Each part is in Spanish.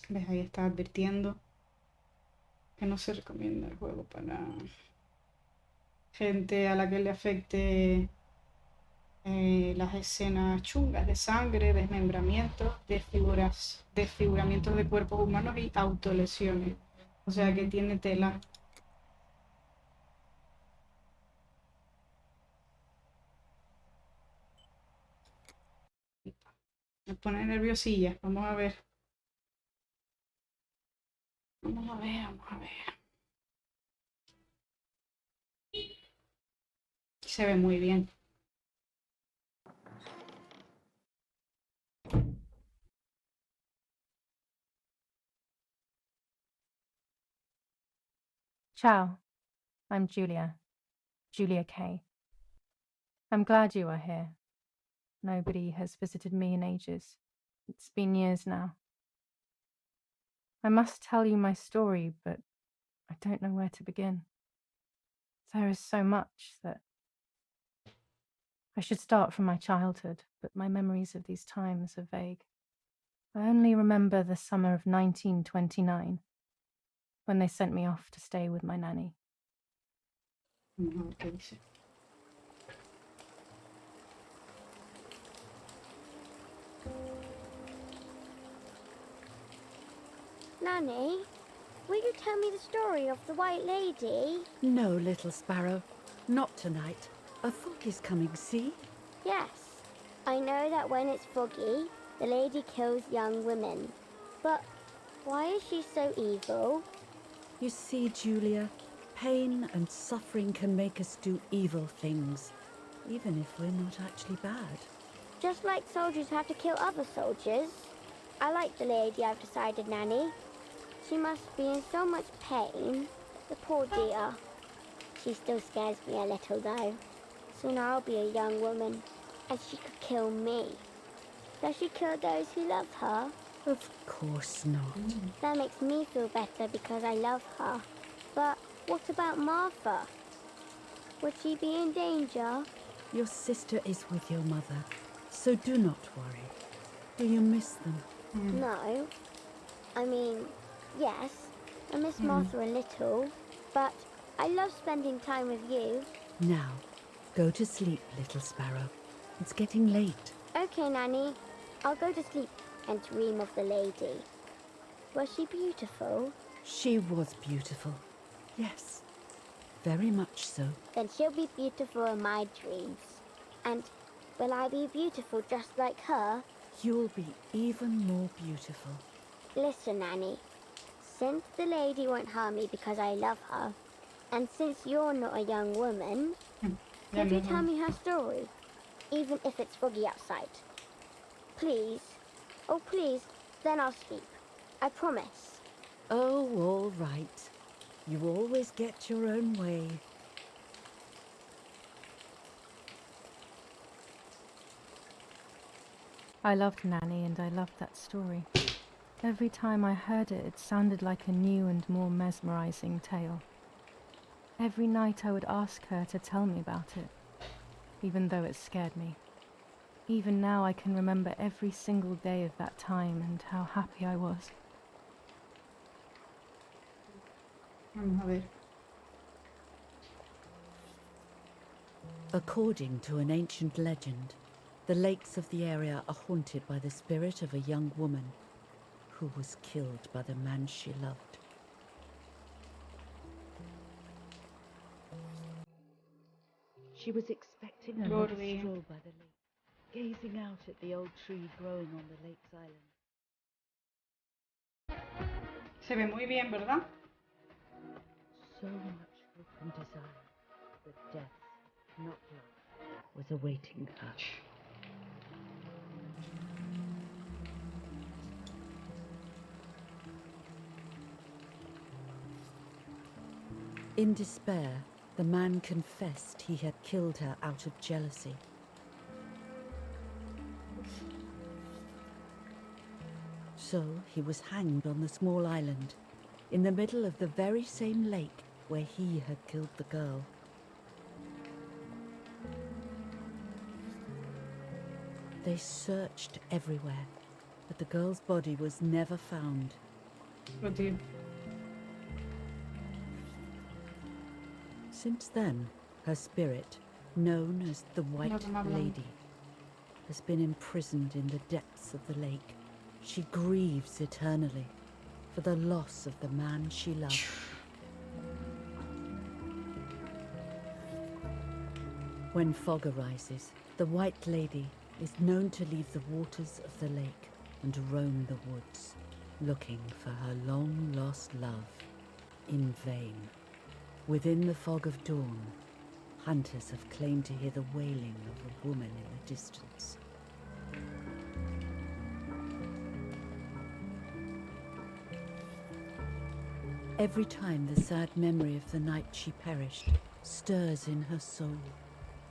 ¿Ves? Ahí está advirtiendo que no se recomienda el juego para gente a la que le afecte las escenas chungas de sangre, desmembramientos, desfiguramientos de cuerpos humanos y autolesiones. O sea que tiene tela. Me pone nerviosilla. Vamos a ver. Vamos a ver, vamos a ver. Se ve muy bien. Ciao, I'm Julia. Julia Kay. I'm glad you are here. Nobody has visited me in ages. It's been years now. I must tell you my story, but I don't know where to begin. There is so much that I should start from my childhood, but my memories of these times are vague. I only remember the summer of 1929, when they sent me off to stay with my nanny. Vamos a ver qué dice. Nanny, will you tell me the story of the White Lady? No, little sparrow. Not tonight. A fog is coming, see? Yes. I know that when it's foggy, the lady kills young women. But why is she so evil? You see, Julia, pain and suffering can make us do evil things, even if we're not actually bad. Just like soldiers have to kill other soldiers. I like the lady, I've decided, Nanny. She must be in so much pain. The poor dear. She still scares me a little, though. Soon I'll be a young woman, and she could kill me. Does she kill those who love her? Of course not. That makes me feel better because I love her. But what about Martha? Would she be in danger? Your sister is with your mother, so do not worry. Do you miss them? No. I mean, yes, I miss Martha a little, but I love spending time with you. Now, go to sleep, little sparrow. It's getting late. Okay, Nanny. I'll go to sleep and dream of the lady. Was she beautiful? She was beautiful. Yes, very much so. Then she'll be beautiful in my dreams. And will I be beautiful just like her? You'll be even more beautiful. Listen, Nanny. Since the lady won't harm me because I love her, and since you're not a young woman, could you tell me her story? Even if it's foggy outside. Please. Oh, please. Then I'll sleep. I promise. Oh, all right. You always get your own way. I loved Nanny and I loved that story. Every time I heard it, it sounded like a new and more mesmerizing tale. Every night I would ask her to tell me about it, even though it scared me. Even now I can remember every single day of that time and how happy I was. Vamos a ver. According to an ancient legend, the lakes of the area are haunted by the spirit of a young woman who was killed by the man she loved. She was expecting a lot of Gordi. stroll by the lake, gazing out at the old tree growing on the lake's island. Se ve muy bien, ¿verdad? So much hope and desire, but death, not love, was awaiting her. In despair, the man confessed he had killed her out of jealousy. So he was hanged on the small island, in the middle of the very same lake where he had killed the girl. They searched everywhere, but the girl's body was never found, Pero, tío, Since then, her spirit, known as the White no, que me hablan. Lady, has been imprisoned in the depths of the lake. She grieves eternally for the loss of the man she loved. When fog arises, the White Lady is known to leave the waters of the lake and roam the woods, looking for her long-lost love in vain. Within the fog of dawn, hunters have claimed to hear the wailing of a woman in the distance. Every time the sad memory of the night she perished stirs in her soul,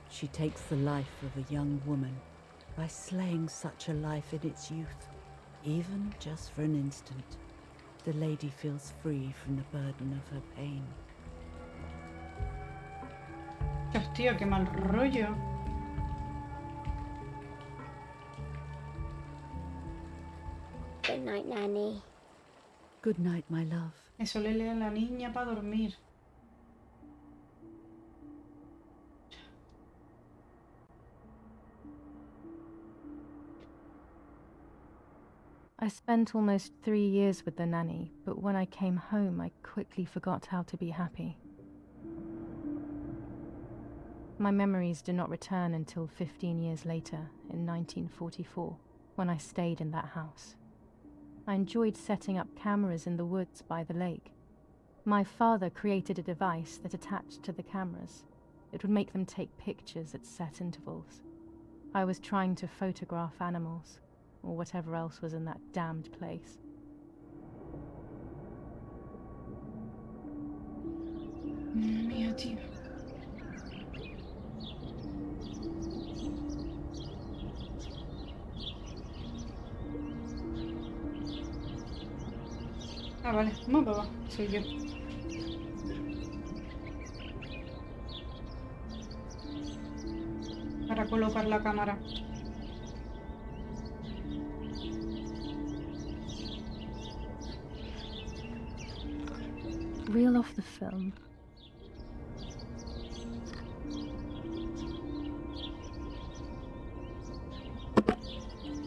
she takes the life of a young woman by slaying such a life in its youth. Even just for an instant, the lady feels free from the burden of her pain. Hostia, qué mal rollo. Good night, Nanny. Good night, my love. Eso le lee a la niña para dormir. I spent almost 3 years with the nanny, but when I came home, I quickly forgot how to be happy. My memories do not return until 15 years later, in 1944, when I stayed in that house. I enjoyed setting up cameras in the woods by the lake. My father created a device that attached to the cameras. It would make them take pictures at set intervals. I was trying to photograph animals, or whatever else was in that damned place. Mía, tío. Ah, vale. No, papá. Soy yo. Para colocar la cámara. Reel off the film.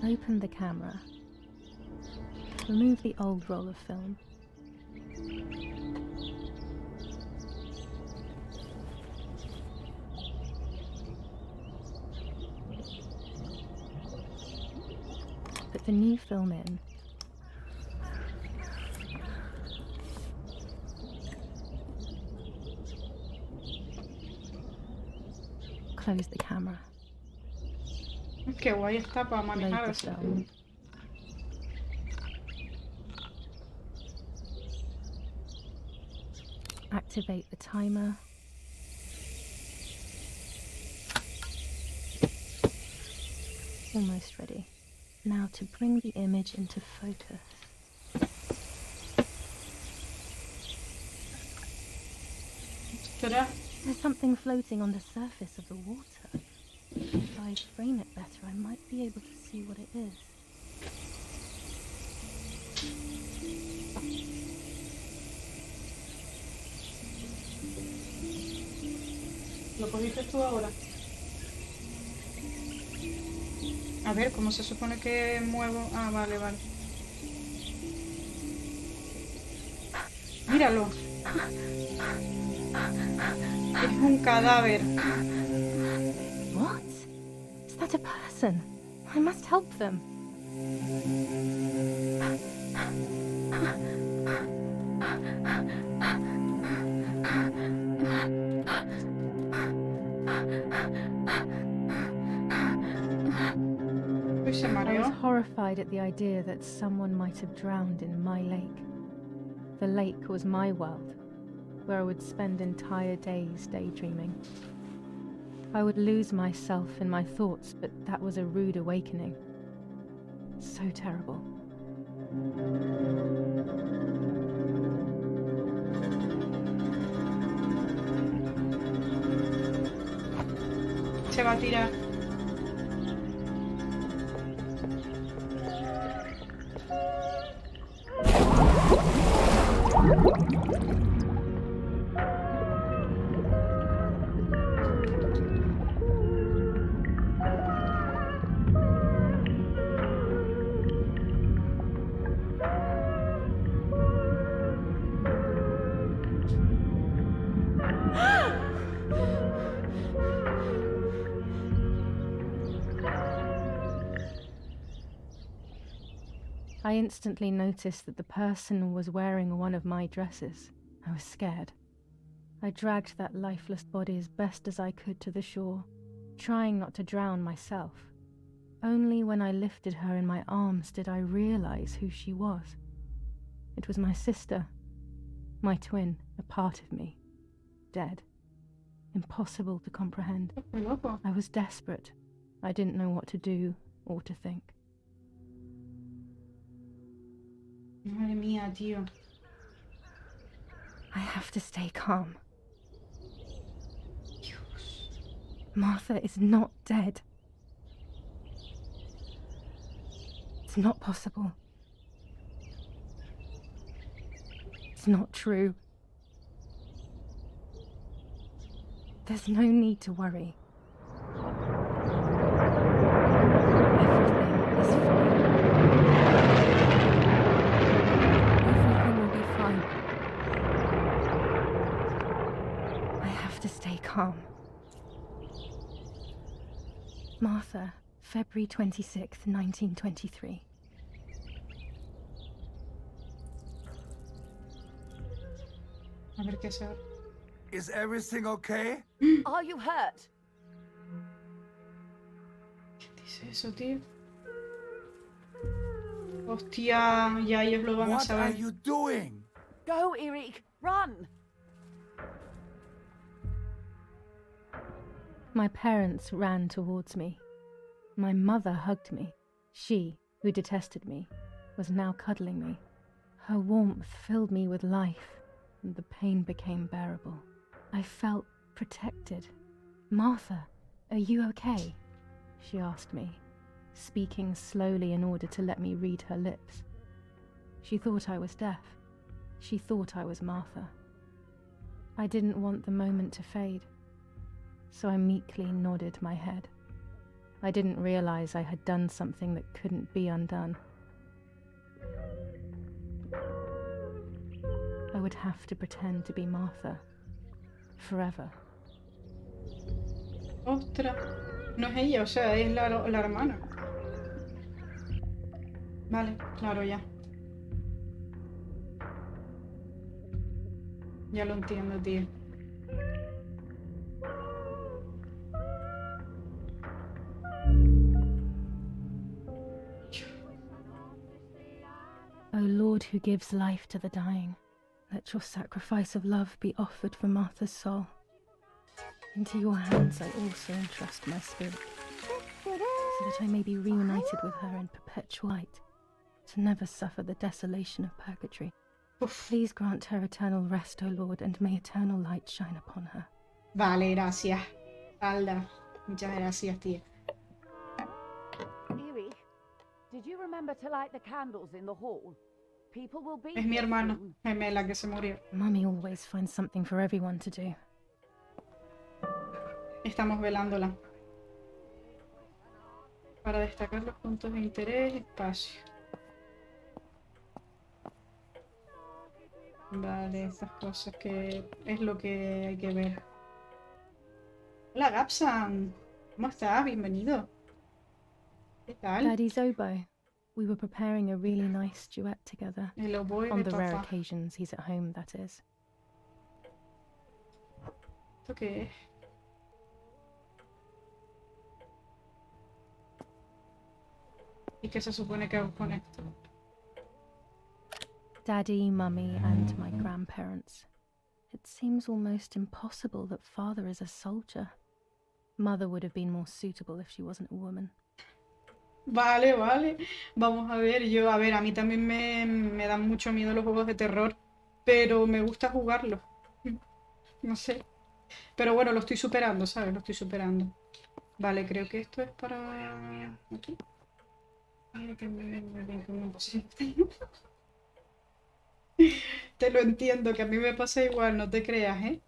Open the camera. Remove the old roll of film. Put the new film in. Close the camera. Qué guay está para Load manejar the eso. film. Activate the timer. Almost ready. Now to bring the image into focus. Espera. There's something floating on the surface of the water. If I frame it better, I might be able to see what it is. ¿Lo que dices tú ahora? A ver, ¿cómo se supone que muevo? Ah, vale, vale. Míralo. Es un cadáver. What? Is that a person? I must help them. Uy, se I mareó. was horrified at the idea that someone might have drowned in my lake. The lake was my world, where I would spend entire days daydreaming. I would lose myself in my thoughts, but that was a rude awakening. So terrible. Se va a tirar. I instantly noticed that the person was wearing one of my dresses. I was scared. I dragged that lifeless body as best as I could to the shore, trying not to drown myself. Only when I lifted her in my arms did I realize who she was. It was my sister, my twin, a part of me, dead. Impossible to comprehend. Qué loco. I was desperate. I didn't know what to do or to think. Madre mía, tío. I have to stay calm. Dios. Martha is not dead. It's not possible. It's not true. There's no need to worry. Everything is fine. Everything will be fine. I have to stay calm. Martha, February 26th, 1923. A ver qué hacer. Is everything okay? Are you hurt? ¿Qué dice eso, tío? Hostia, ya ellos lo van a What are saber. you doing? Go, Eric, run! My parents ran towards me. My mother hugged me. She, who detested me, was now cuddling me. Her warmth filled me with life, and the pain became bearable. I felt protected. Martha, are you okay? She asked me, speaking slowly in order to let me read her lips. She thought I was deaf. She thought I was Martha. I didn't want the moment to fade, so I meekly nodded my head. I didn't realize I had done something that couldn't be undone. I would have to pretend to be Martha. Forever. Ostras. No es ella, o sea, es la hermana. Vale, claro, ya. Ya lo entiendo, tío. O Lord, who gives life to the dying, let your sacrifice of love be offered for Martha's soul. Into your hands I also entrust my spirit, so that I may be reunited with her in perpetual light, to never suffer the desolation of purgatory. Uf. Please grant her eternal rest, O Lord, and may eternal light shine upon her. Vale, gracias. Alda. Muchas gracias, tía. Eric, did you remember to light the candles in the hall? People will be Es mi here hermana soon. gemela que se murió. Mummy always finds something for everyone to do. Estamos velándola. Para destacar los puntos de interés, espacio. Vale, estas cosas que es lo que hay que ver. Hola, Gapsan. ¿Cómo estás? Bienvenido. ¿Qué tal? Daddy's oboe. We were preparing a really nice duet together. El oboe On de the rare papá. occasions he's at home, that is. ¿Esto qué es? ¿Y qué se supone que hago con esto? Daddy, Mummy, and my grandparents. It seems almost impossible that Father is a soldier. Mother would have been more suitable if she wasn't a woman. Vale, vale. Vamos a ver, a mí también me dan mucho miedo los juegos de terror, pero me gusta jugarlos. No sé. Pero bueno, lo estoy superando, ¿sabes? Lo estoy superando. Vale, creo que esto es para... aquí. Mira que me bien que me puse. Te lo entiendo, que a mí me pasa igual, no te creas, ¿eh?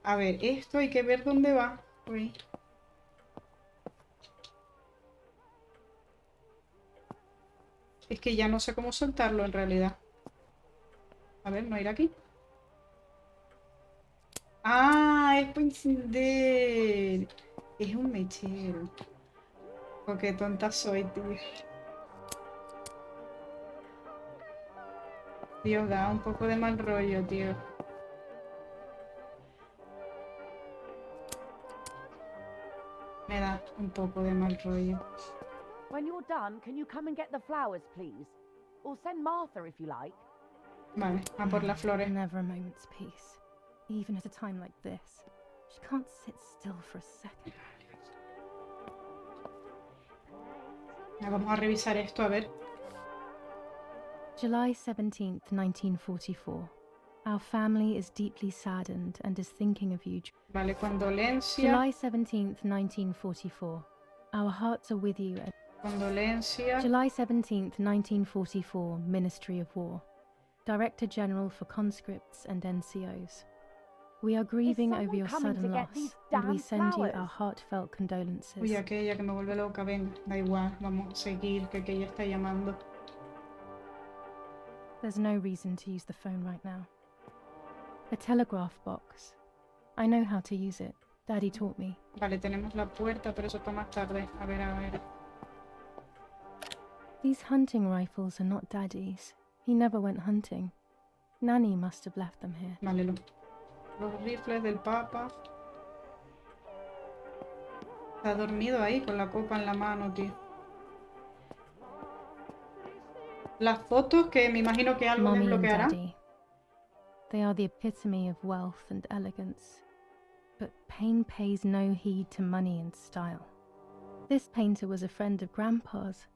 A ver, esto hay que ver dónde va. Uy. Es que ya no sé cómo soltarlo en realidad. A ver, ¿no ir aquí? ¡Ah! Es para encender. Es un mechero. Oh, qué tonta soy, tío. Dios, da un poco de mal rollo, tío. Me da un poco de mal rollo. When you're done, can you come and get the flowers, please? Or send Martha if you like. Vale, a por las flores. Never a moment's peace. Even at a time like this. She can't sit still for a second. Ya, vamos a revisar esto, a ver. July 17th, 1944. Our family is deeply saddened and is thinking of you. Vale, condolencia. July 17th, 1944. Our hearts are with you. Condolencia. July 17th, 1944. Ministry of War. Director General for Conscripts and NCOs. We are grieving over someone your coming to sudden get loss, these and we damn send you flowers? our heartfelt condolences. Uy, aquella que me vuelve loca, venga, da igual, vamos a seguir, que aquella está llamando. There's no reason to use the phone right now. A telegraph box. I know how to use it. Daddy taught me. Vale, tenemos la puerta, pero eso para más tarde. A ver, a ver. These hunting rifles are not Daddy's. He never went hunting. Nanny must have left them here. Vale, los rifles del Papa. Está dormido ahí con la copa en la mano, tío. Las fotos que me imagino que algo Mommy and desbloqueará. Daddy. They are the epitome of wealth and elegance. But pain pays no heed to money and style. This painter was a friend of Grandpa's.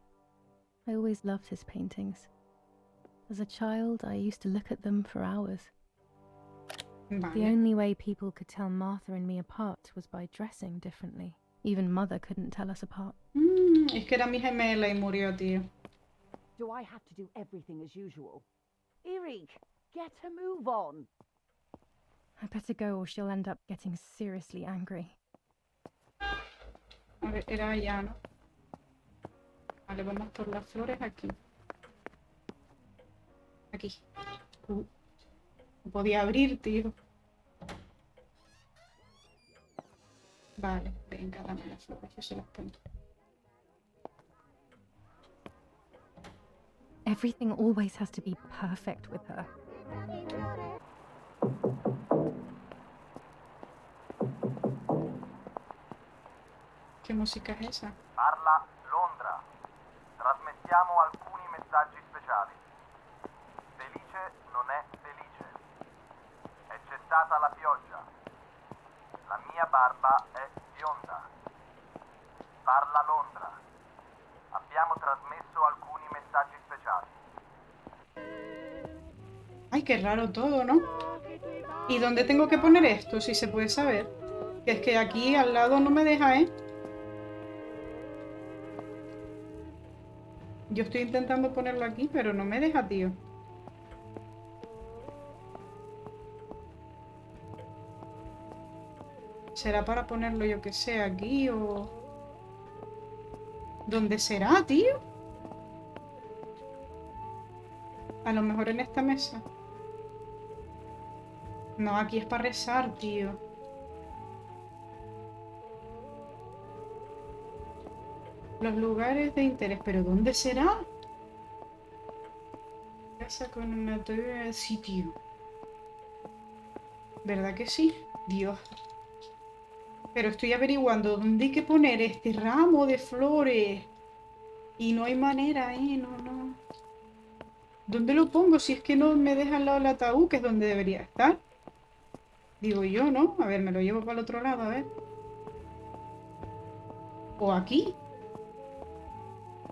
I always loved his paintings. As a child, I used to look at them for hours. The Vale. only way people could tell Martha and me apart was by dressing differently. Even Mother couldn't tell us apart. Es que era mi gemela y murió, tío. Do I have to do everything as usual? Eric, get a move on. I better go or she'll end up getting seriously angry. A ver, era allá, ¿no? Vale, vamos por las flores aquí. Aquí. No podía abrir, tío. Vale, venga, dame las flores, yo se las pongo. Everything always has to be perfect with her. ¿Qué música es esa? Parla Londra. Trasmettiamo alcuni messaggi speciali. Felice non è felice. È cessata la pioggia. La mia barba è bionda. Parla Londra. Abbiamo trasmesso alcuni messaggi speciali. Ay, qué raro todo, ¿no? ¿Y dónde tengo que poner esto? Si se puede saber. Que es que aquí al lado no me deja, ¿eh? Yo estoy intentando ponerlo aquí, pero no me deja, tío. ¿Será para ponerlo, yo que sé, aquí o...? ¿Dónde será, tío? A lo mejor en esta mesa. No, aquí es para rezar, tío. Los lugares de interés, pero ¿dónde será? Casa con una sitio. ¿Verdad que sí? Dios. Pero estoy averiguando dónde hay que poner este ramo de flores. Y no hay manera, no. ¿Dónde lo pongo? Si es que no me deja al lado del ataúd, que es donde debería estar. Digo yo, ¿no? A ver, me lo llevo para el otro lado, a ver. ¿O aquí?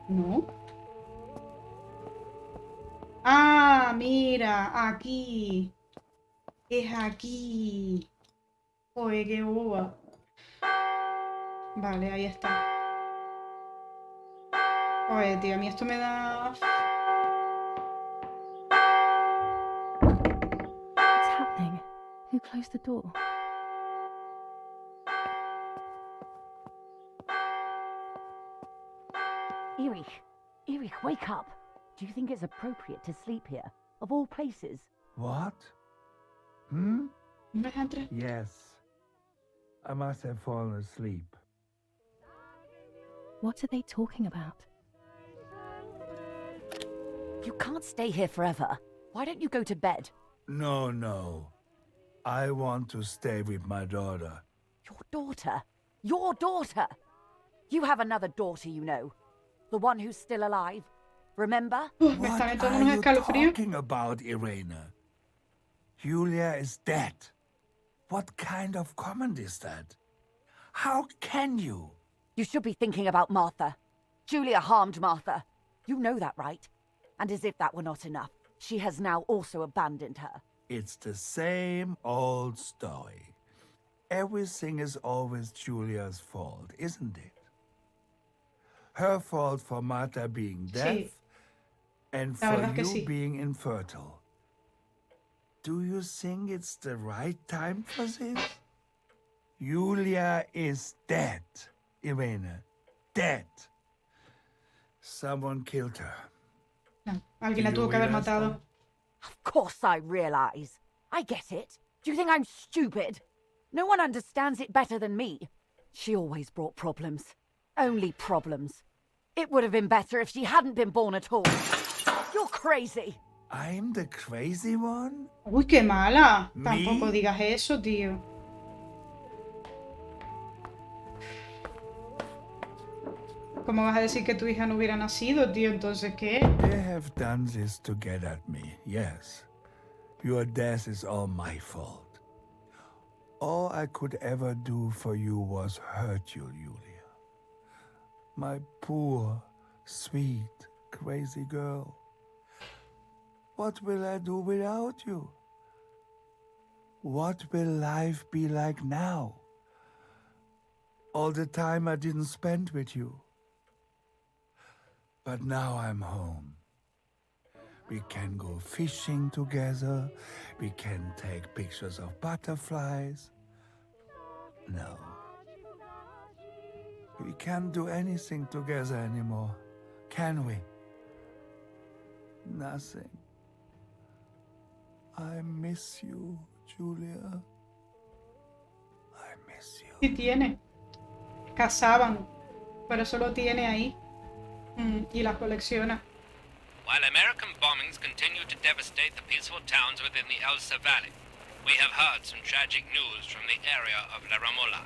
No. Ah, mira, aquí. Es aquí. Joder, qué boba. Vale, ahí está. Oye, tío, a mí esto me da... What's happening? Who closed the door? Eric, wake up. Do you think it's appropriate to sleep here? Of all places? What? Hmm? ¿Me deja entrar? Yes. I must have fallen asleep. What are they talking about? You can't stay here forever. Why don't you go to bed? No, no. I want to stay with my daughter. Your daughter? Your daughter? You have another daughter, you know. The one who's still alive. Remember? Me What están entrando are unos you escalofríos. talking about, Irena? Julia is dead. What kind of comment is that? How can you? You should be thinking about Martha. Julia harmed Martha. You know that, right? And as if that were not enough, she has now also abandoned her. It's the same old story. Everything is always Julia's fault, isn't it? Her fault for Martha being deaf, Sí, and la for verdad es que you sí. being infertile. Do you think it's the right time for this? Julia is dead, Irene. Dead. Someone killed her. No, alguien Do la tuvo you que haber realize matado. that? Of course I realize. I get it. Do you think I'm stupid? No one understands it better than me. She always brought problems. Only problems. It would have been better if she hadn't been born at all. You're crazy. I'm the crazy one? Uy, qué mala. ¿Me? Tampoco digas eso, tío. ¿Cómo vas a decir que tu hija no hubiera nacido, tío? Entonces, ¿qué? They have done this to get at me, yes. Your death is all my fault. All I could ever do for you was hurt you, Julia. My poor, sweet, crazy girl. What will I do without you? What will life be like now? All the time I didn't spend with you. But now I'm home. We can go fishing together. We can take pictures of butterflies. No. We can't do anything together anymore, can we? Nothing. I miss you, Julia. I miss you. Sí tiene. Cazaban. Pero eso lo tiene ahí. Y las colecciona. While American bombings continue to devastate the peaceful towns within the Elsa Valley, we have heard some tragic news from the area of La Ramola.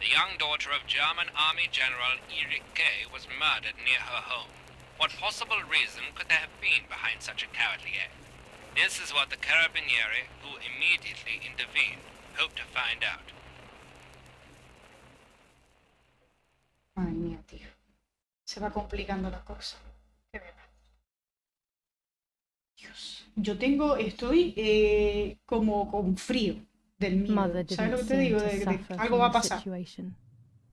The young daughter of German Army General Erich K. was murdered near her home. What possible reason could there have been behind such a cowardly act? This is what the Carabinieri, who immediately intervened, hope to find out. Ay, mía, tío. Se va complicando la cosa. Qué verdad. Dios. Estoy como con frío del miedo. Mother ¿Sabes lo didn't que te seem digo? to De suffer algo from va a the pasar. situation.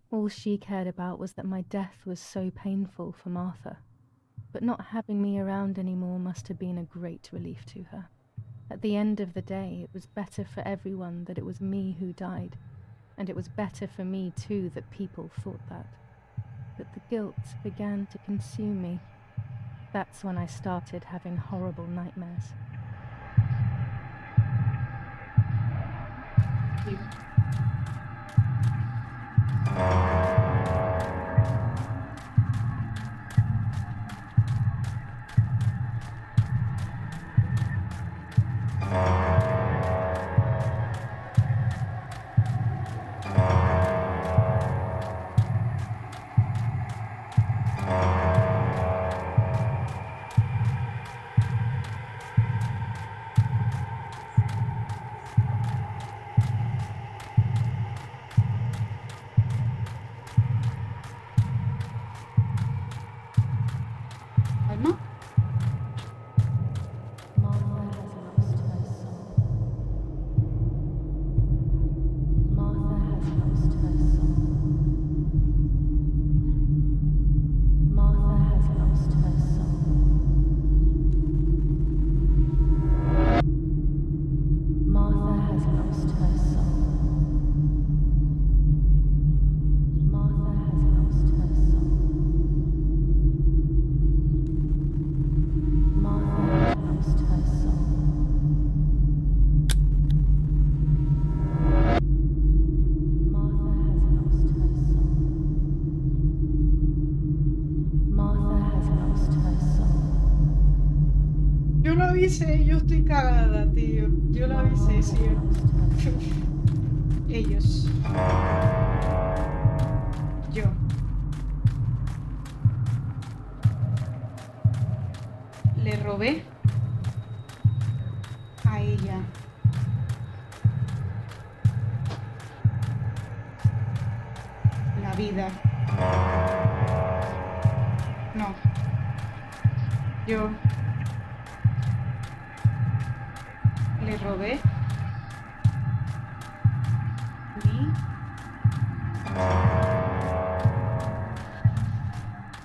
All she cared about was that my death was so painful for Martha. But not having me around anymore must have been a great relief to her. At the end of the day, it was better for everyone that it was me who died, and it was better for me too that people thought that. But the guilt began to consume me. That's when I started having horrible nightmares. avisé, yo estoy cagada, tío. Yo lo avisé, sí. Ellos. Yo. Le robé a ella. La vida. No. Yo. Le robé mi...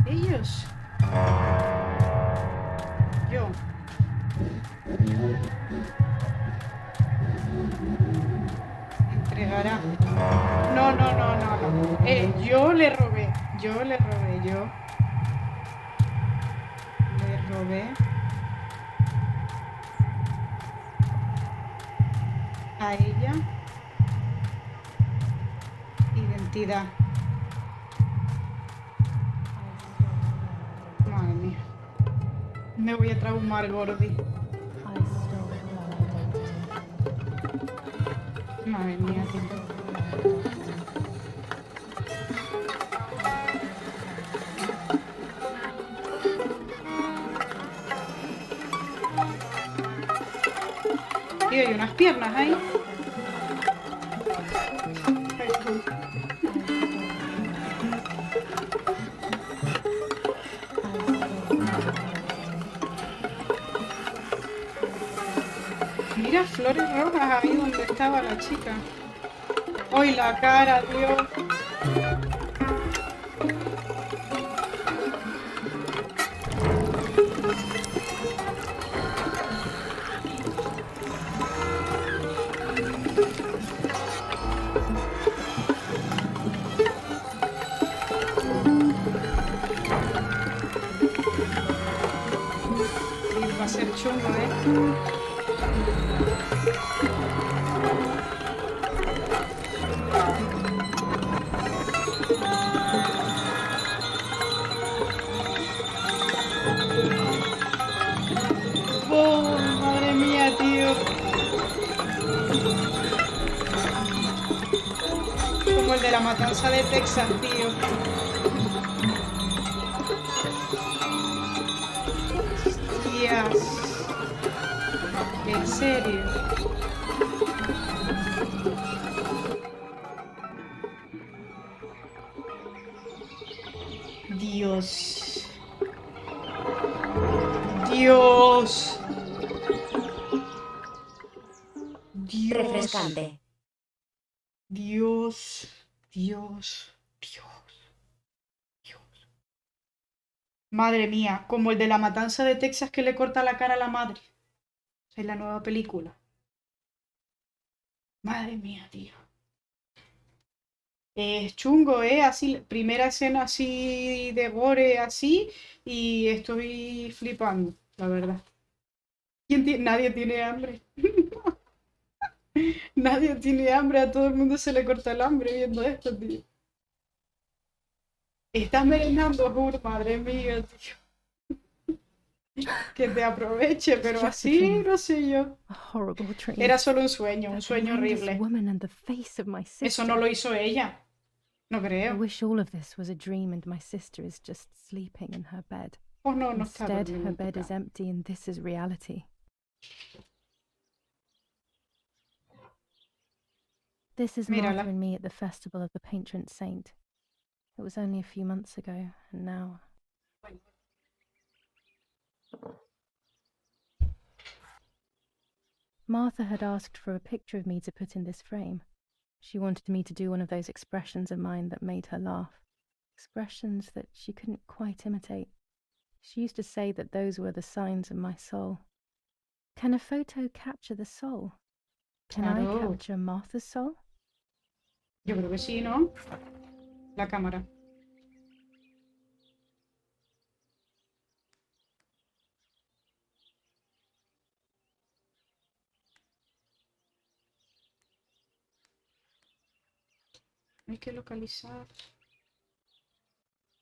Ellos. Yo. Entregará. No, no, no, no, no. Yo le robé. Yo le robé. Yo le robé a ella identidad. Madre mía. Me voy a traumar, Gordi. I stole her identity. Madre mía, tío. Tío, hay unas piernas ahí. Mira, flores rojas ahí donde estaba la chica. ¡Ay, la cara, tío! Sí, va a ser chungo, ¿eh? ¡Oh, madre mía, tío! Como el de la matanza de Texas, tío. Hostias. ¿En serio? Dios. Dios. Dios. Refrescante. Dios. Dios. Dios. Dios. Madre mía, como el de la matanza de Texas que le corta la cara a la madre. Es la nueva película. Madre mía, tío. Es chungo, ¿eh? Así, primera escena así de gore, así, y estoy flipando, la verdad. Nadie tiene hambre. Nadie tiene hambre, a todo el mundo se le corta el hambre viendo esto, tío. Estás merendando, Jur, madre mía, tío. Que te aproveche, pero Just a así, dream. no sé yo. A horrible dream. Era solo un That sueño horrendous horrible. woman and the face of my Eso sister. no lo hizo ella. No I creo. wish all of this was a dream and my sister is just sleeping in her bed. Oh, no, no está Instead, durmiendo her en tu bed is cama. empty and this is reality. This is Mírala. Martha and me at the festival of the patron saint. It was only a few months ago, and now... Martha had asked for a picture of me to put in this frame. She wanted me to do one of those expressions of mine that made her laugh. Expressions that she couldn't quite imitate. She used to say that those were the signs of my soul. Can a photo capture the soul? Can I Claro. capture Martha's soul? Yo creo que sí, ¿no? La cámara. Hay que localizar.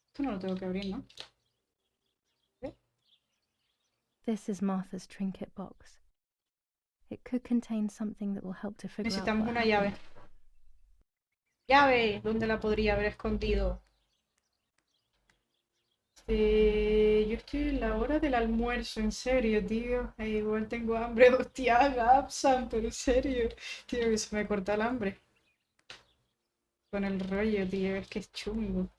Esto no lo tengo que abrir, ¿no? This is Martha's trinket box. It could contain something that will help to figure out Necesitamos what una llave. happened. ¡Llave! ¿Dónde la podría haber escondido? Yo estoy en la hora del almuerzo, en serio, tío. Igual tengo hambre. Hostia, Gapsan, pero en serio. Tío, que se me corta el hambre. Con el rollo, tío, es que es chungo.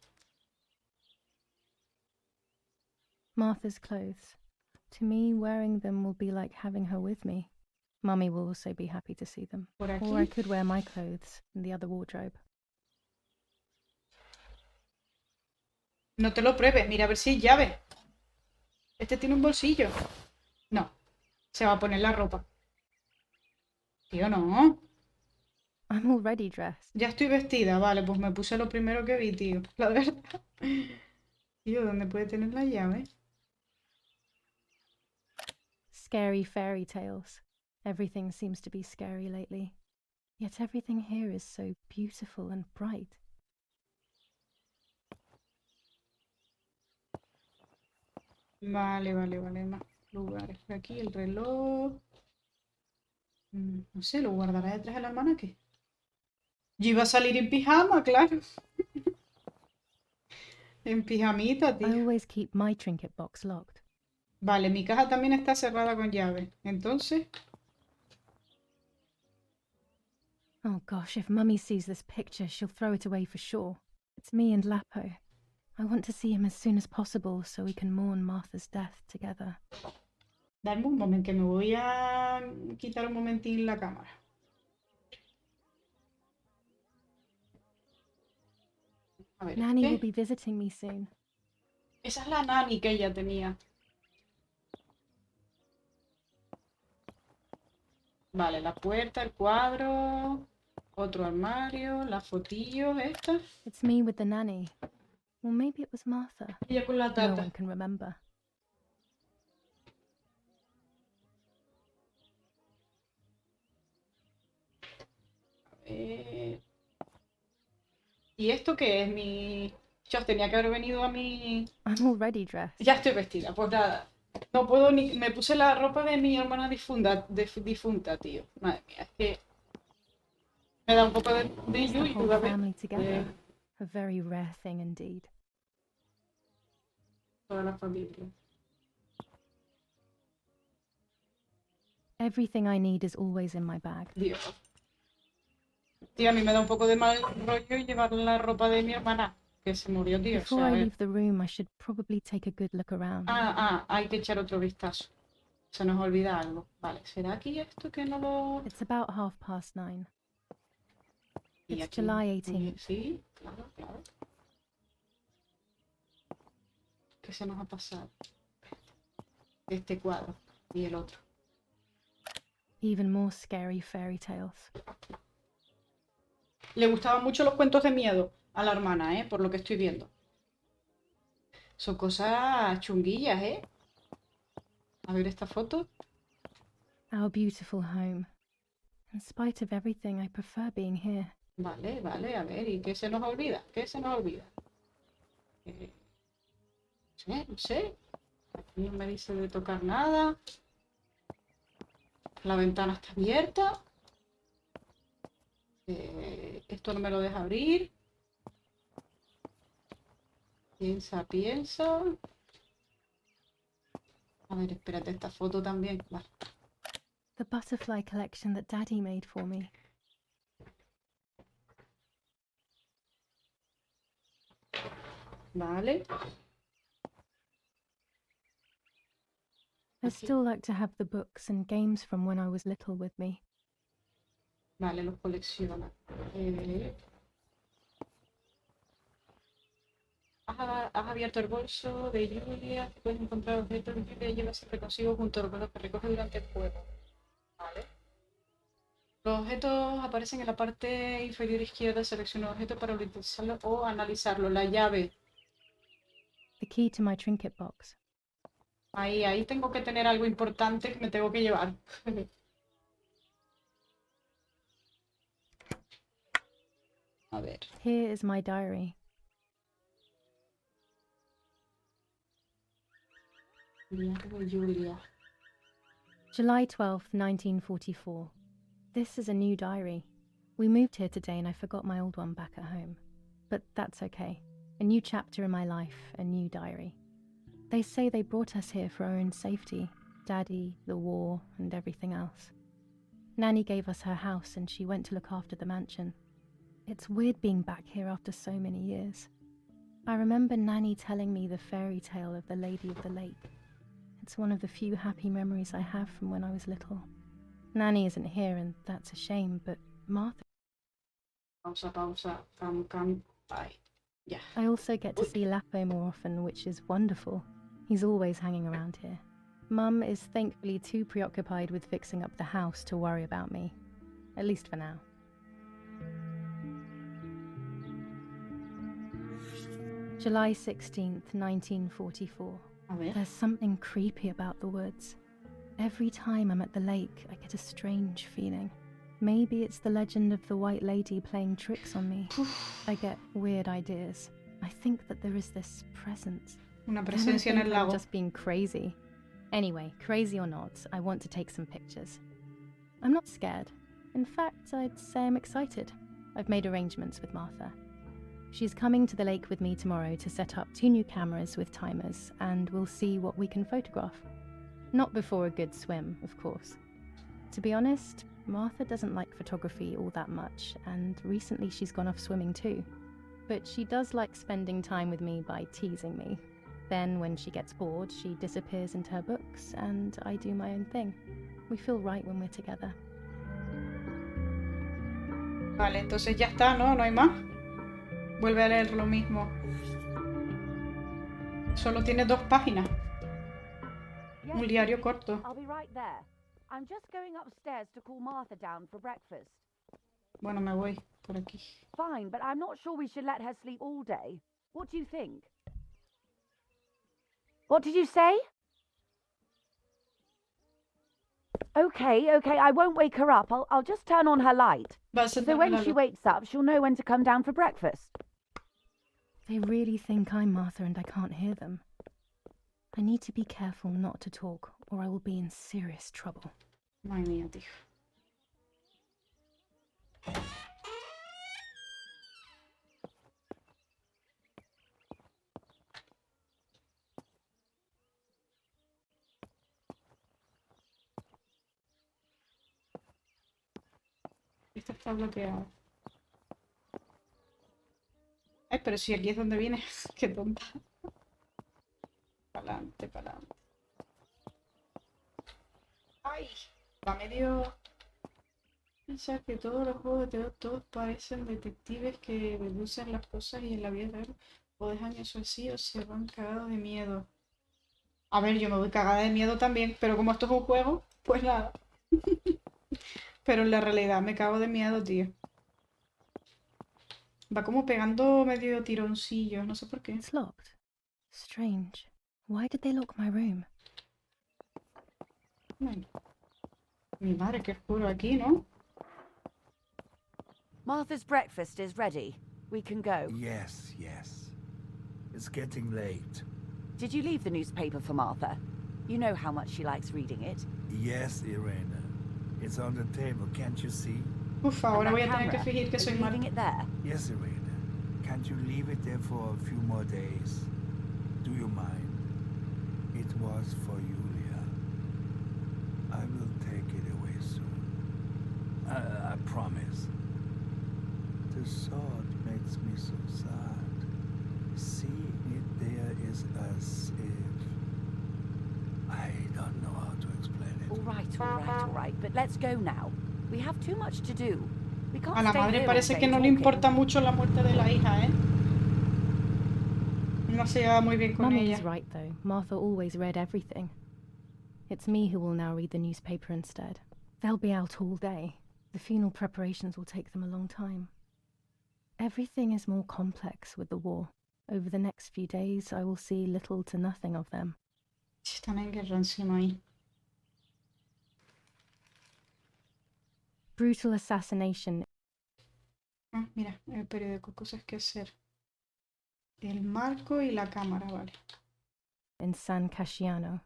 Martha's clothes. To me, wearing them will be like having her with me. Mummy will also be happy to see them. Por Or I aquí. could wear my clothes in the other wardrobe. No te lo pruebes, mira a ver si hay llave. Este tiene un bolsillo. No, se va a poner la ropa. Tío, no. I'm already dressed. Ya estoy vestida, vale, pues me puse lo primero que vi, tío. La verdad. Tío, ¿dónde puede tener la llave? Scary fairy tales. Everything seems to be scary lately. Yet everything here is so beautiful and bright. Vale, vale, vale. Más lugares. Por aquí el reloj. No sé, ¿lo guardará detrás del almanaque? Yo iba a salir en pijama, claro. En pijamita, I tío. always keep my trinket box locked. Vale, mi caja también está cerrada con llave. Entonces, Oh gosh, if Mummy sees this picture, she'll throw it away for sure. It's me and Lapo. I want to see him as soon as possible so we can mourn Martha's death together. dame un momento, que me voy a quitar un momentín la cámara. A ver, Nanny will ¿este? be visiting me soon. Esa es la nani que ella tenía. Vale, la puerta, el cuadro, otro armario, las fotillos, esta. It's me with the nanny. Or maybe it was Martha. Ella con la No tata. one can remember. ¿Y esto qué es? Mi... Yo tenía que haber venido a mi... I'm already dressed. Ya estoy vestida, pues nada. No puedo ni... Me puse la ropa de mi hermana difunta, tío. Madre mía, es que... Me da un poco de It's the yuyu, whole a ver. family together. A very rare thing indeed. Toda la familia. Everything I need is always in my bag. Dios. Tío, a mí me da un poco de mal rollo llevar la ropa de mi hermana, que se murió, tío. O Before sea, I leave the room, I should probably take a good look around. hay que echar otro vistazo. Se nos olvida algo. Vale, ¿será aquí esto que no lo...? It's about 9:30. Y It's aquí, July 18th. Sí, claro, claro. ¿Qué se nos ha pasado? Este cuadro y el otro. Even more scary fairy tales. Le gustaban mucho los cuentos de miedo a la hermana, por lo que estoy viendo. Son cosas chunguillas, ¿eh? A ver esta foto. Our beautiful home. In spite of everything, I prefer being here. Vale, vale, a ver, ¿y qué se nos olvida? ¿Qué se nos olvida? No sé. Aquí no me dice de tocar nada. La ventana está abierta. Esto no me lo deja abrir. Piensa, piensa. A ver, espérate, esta foto también. Vale. The butterfly collection that Daddy made for me. Vale. I still like to have the books and games from when I was little with me. Vale, los colecciona. Has abierto el bolso de Julia. Puedes encontrar objetos de Julia y lleva siempre consigo junto a los que recoge durante el juego. Vale. Los objetos aparecen en la parte inferior izquierda. Selecciona un objeto para utilizarlo o analizarlo. La llave. The key to my trinket box. Ahí tengo que tener algo importante que me tengo que llevar. A ver. Here is my diary. Diario de Julia. July 12th, 1944. This is a new diary. We moved here today and I forgot my old one back at home. But that's okay. A new chapter in my life, a new diary. They say they brought us here for our own safety. Daddy, the war, and everything else. Nanny gave us her house and she went to look after the mansion. It's weird being back here after so many years. I remember Nanny telling me the fairy tale of the Lady of the Lake. It's one of the few happy memories I have from when I was little. Nanny isn't here and that's a shame, but Martha... Pausa. Cam. Ay, ya. I also get to see Lapo more often, which is wonderful. He's always hanging around here. Mum is thankfully too preoccupied with fixing up the house to worry about me. At least for now. July 16th, 1944. A ver. There's something creepy about the woods. Every time I'm at the lake, I get a strange feeling. Maybe it's the legend of the White Lady playing tricks on me. I get weird ideas. I think that there is this presence. Una Then I presencia en think el I'm lago. just being crazy. Anyway, crazy or not, I want to take some pictures. I'm not scared. In fact, I'd say I'm excited. I've made arrangements with Martha. She's coming to the lake with me tomorrow to set up 2 new cameras with timers, and we'll see what we can photograph. Not before a good swim, of course. To be honest, Martha doesn't like photography all that much, and recently she's gone off swimming too. But she does like spending time with me by teasing me. Then, when she gets bored, she disappears into her books, and I do my own thing. We feel right when we're together. Vale, entonces ya está, ¿no? No hay más. Vuelve a leer lo mismo. Solo tiene 2 páginas. Yes, Un diario Julie, corto. I'll be right there. I'm just going upstairs to call Martha down for breakfast. Bueno, me voy por aquí. Fine, but I'm not sure we should let her sleep all day. What do you think? What did you say? Okay, I won't wake her up. I'll just turn on her light. Va a So encenderme when la she luz. wakes up, she'll know when to come down for breakfast. They really think I'm Martha and I can't hear them. I need to be careful not to talk, or I will be in serious trouble. Madre mía, tío. Esta está bloqueada. Ay, pero si aquí es donde viene. Qué tonta. Pa'lante. Ay, va medio... Pensar que todos los juegos de terror todos parecen detectives que deducen las cosas y en la vida real o dejan eso así o se van cagados de miedo. A ver, yo me voy cagada de miedo también, pero como esto es un juego, pues nada. Pero en la realidad me cago de miedo, tío. Va como pegando medio tironcillos, no sé por qué. It's locked. Strange. Why did they lock my room? Bueno. Mi madre, qué oscuro aquí, ¿no? Martha's breakfast is ready. We can go. Yes. It's getting late. Did you leave the newspaper for Martha? You know how much she likes reading it. Yes, Irena. It's on the table, can't you see? Uf, And ahora that voy a tener que camera, fingir que are soy you leaving Marta. it there? Yes, Irena. Can't you leave it there for a few more days? Do you mind? It was for Julia. I will take it away soon. I promise. The thought makes me so sad. Seeing it there is as if... I don't know how to explain it. All right. But let's go now. We have too much to do. We can't A la stay madre here parece all que day no le talking. importa mucho la muerte de la hija, ¿eh? No se lleva muy bien con Mummy ella. is right, though. Martha always read everything. It's me who will now read the newspaper instead. They'll be out all day. The funeral preparations will take them a long time. Everything is more complex with the war. Over the next few days, I will see little to nothing of them. Están en guerra encima ahí. Brutal assassination. Ah, mira, el periódico, cosas que hacer. El marco y la cámara, vale. In San Casciano.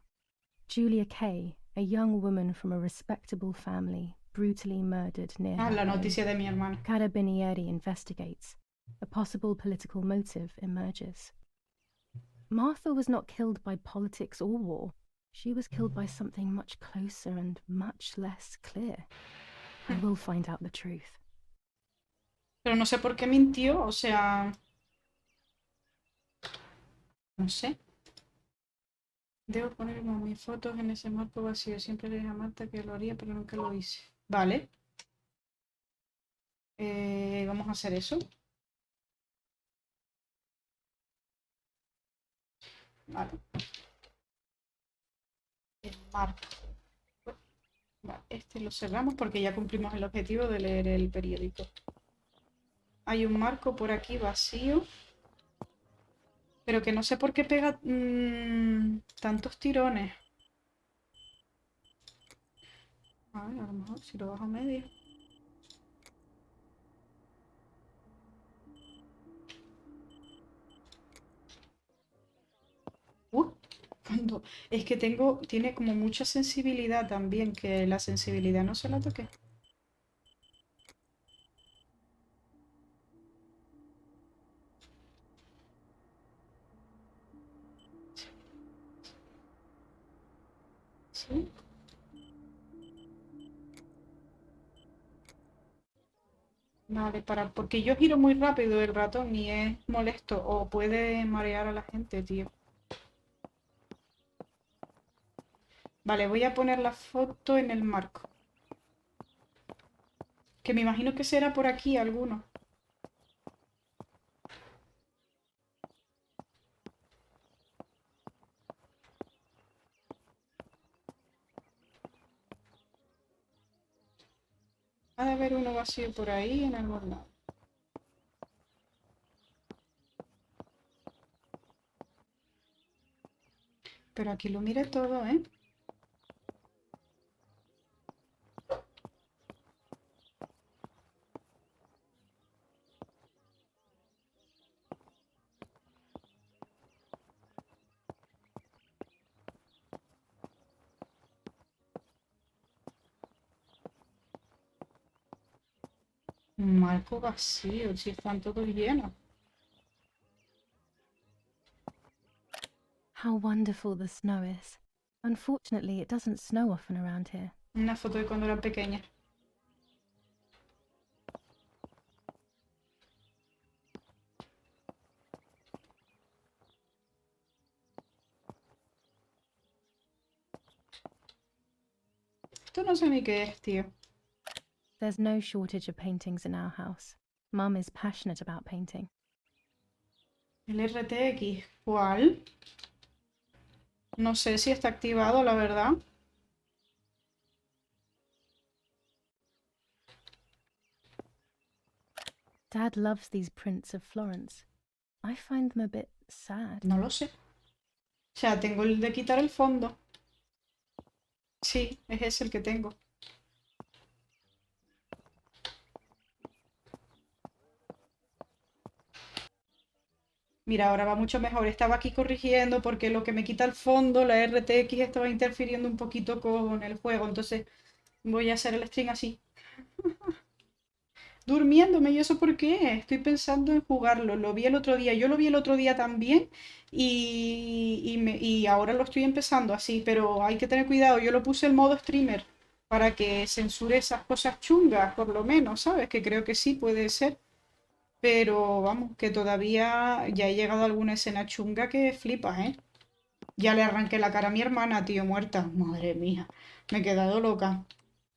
Julia Kay, A young woman from a respectable family brutally murdered near Ah, her la home. noticia de mi hermana. Carabinieri investigates. A possible political motive emerges. Martha was not killed by politics or war. She was killed by something much closer and much less clear. I will find out the truth. Pero no sé por qué mintió, o sea... No sé. Debo poner como mis fotos en ese marco vacío. Siempre le dije a Marta que lo haría, pero nunca lo hice. Vale. Vamos a hacer eso. Vale. El marco. Vale, este lo cerramos porque ya cumplimos el objetivo de leer el periódico. Hay un marco por aquí vacío. Pero que no sé por qué pega tantos tirones. A ver, a lo mejor si lo bajo a medio. Cuando es que tiene como mucha sensibilidad también, que la sensibilidad no se la toque. ¿Sí? Vale, porque yo giro muy rápido el ratón y es molesto o puede marear a la gente, tío. Vale, voy a poner la foto en el marco. Que me imagino que será por aquí alguno. Ha de haber uno vacío por ahí en algún lado. Pero aquí lo mire todo, ¿eh? Un marco vacío, si están todos llenos. How wonderful the snow is. Unfortunately, it doesn't snow often around here. Una foto de cuando era pequeña. Esto no sé ni qué es, tío. There's no shortage of paintings in our house. Mum is passionate about painting. El RTX, ¿cuál? No sé si está activado, la verdad. Dad loves these prints of Florence. I find them a bit sad. No lo sé. O sea, tengo el de quitar el fondo. Sí, es ese el que tengo. Mira, ahora va mucho mejor. Estaba aquí corrigiendo porque lo que me quita el fondo, la RTX estaba interfiriendo un poquito con el juego. Entonces voy a hacer el stream así. Durmiéndome, ¿y eso por qué? Estoy pensando en jugarlo. Lo vi el otro día. Yo lo vi el otro día también y ahora lo estoy empezando así. Pero hay que tener cuidado. Yo lo puse en modo streamer para que censure esas cosas chungas, por lo menos, ¿sabes? Que creo que sí puede ser. Pero vamos, que todavía ya he llegado a alguna escena chunga que flipas, ¿eh? Ya le arranqué la cara a mi hermana, tío, muerta. Madre mía, me he quedado loca,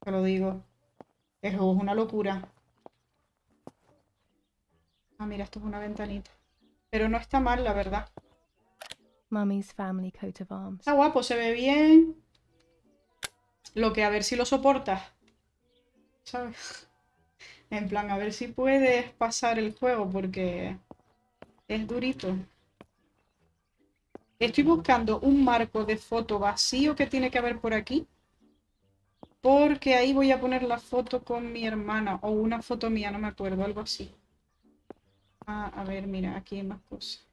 te lo digo. Es una locura. Ah, mira, esto es una ventanita. Pero no está mal, la verdad. Mummy's family coat of arms. Está guapo, se ve bien. Lo que a ver si lo soportas, ¿sabes? En plan, a ver si puedes pasar el juego porque es durito. Estoy buscando un marco de foto vacío que tiene que haber por aquí. Porque ahí voy a poner la foto con mi hermana. O una foto mía, no me acuerdo, algo así. Ah, a ver, mira, aquí hay más cosas.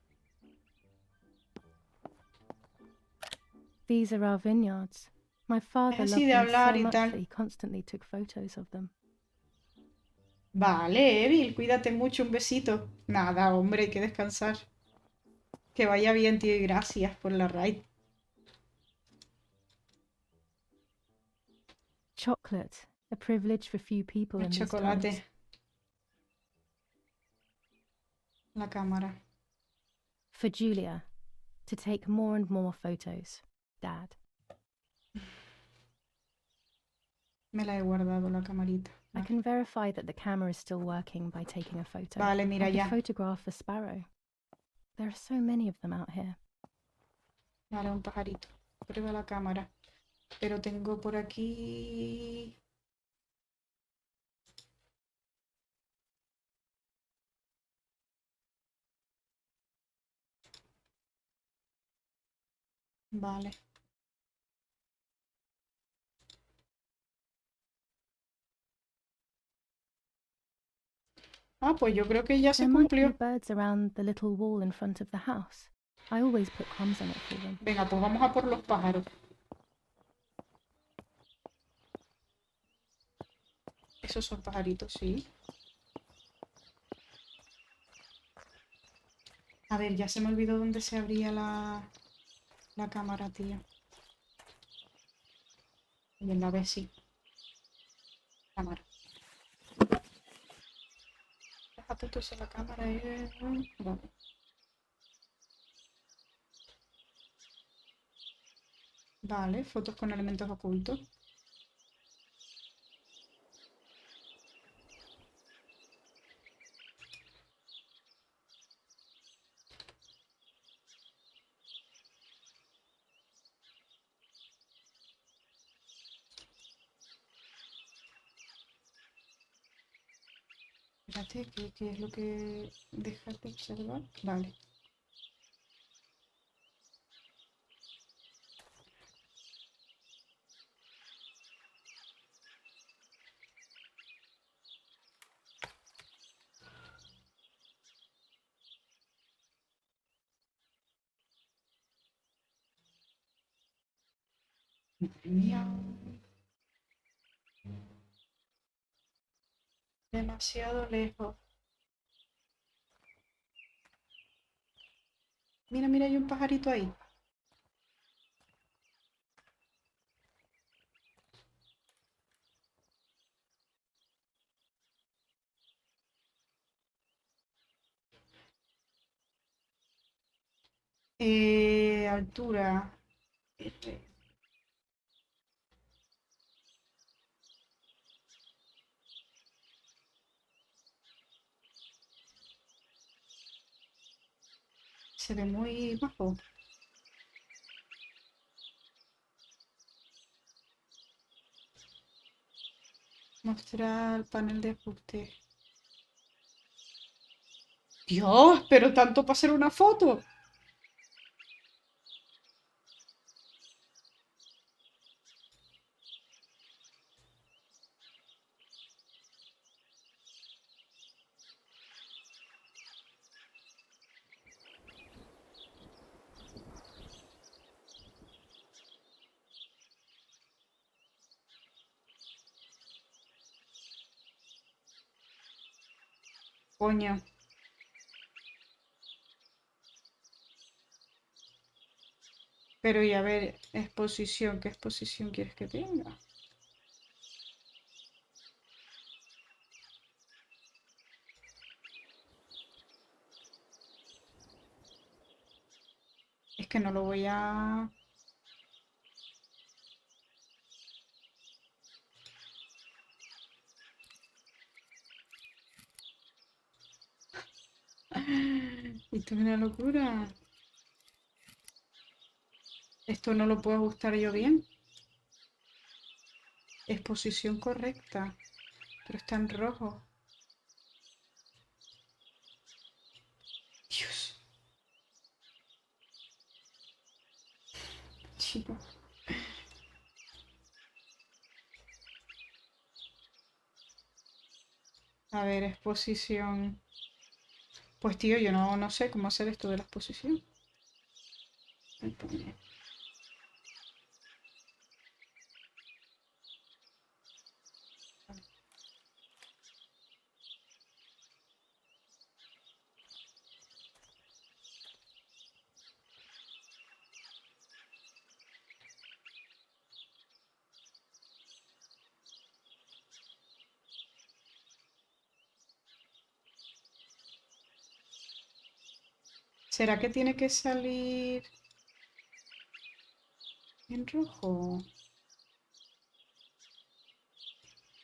These are our vineyards. My father así loved de them hablar so y much tal. that he constantly took photos of them. Vale, Evil, cuídate mucho, un besito. Nada, hombre, hay que descansar. Que vaya bien, tío, y gracias por la raid. Chocolate, a privilege for few people El in these chocolate. times. La cámara. For Julia, to take more and more photos. Dad. Me la he guardado, la camarita. I can verify that the camera is still working by taking a photo. Vale, mira I could ya. photograph a sparrow. There are so many of them out here. Vale, un pajarito. Prueba la cámara. Pero tengo por aquí... Vale. Ah, pues yo creo que ya se There might be cumplió. birds around the little wall in front of the house. I always put crumbs on it for them. Venga, pues vamos a por los pájaros. Esos son pajaritos, sí. A ver, ya se me olvidó dónde se abría la cámara, tío. Y en la B sí. Cámara. Déjate tú en la cámara. Vale. Vale, fotos con elementos ocultos. Espérate, ¿qué es lo que dejas de observar? Vale. Madre mía. Demasiado lejos. Mira, mira, hay un pajarito ahí. Altura. R. Se ve muy bajo. Mostrar panel de ajuste. Dios, pero tanto para hacer una foto. Coño. Pero y a ver, exposición. ¿Qué exposición quieres que tenga? Es que no lo voy a... Esto es una locura. Esto no lo puedo ajustar yo bien. Exposición correcta. Pero está en rojo. Dios. Chico. A ver, exposición. Pues tío, yo no sé cómo hacer esto de la exposición. ¿Será que tiene que salir en rojo?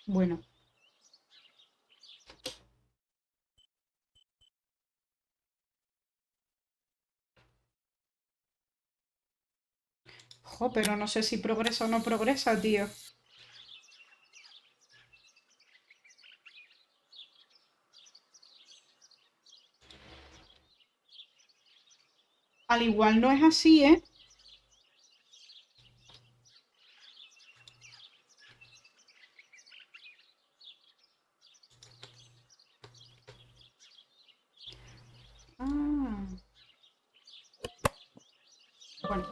Bueno. Jo, pero no sé si progresa o no progresa, tío. Al igual no es así, ¿eh? Ah. Bueno.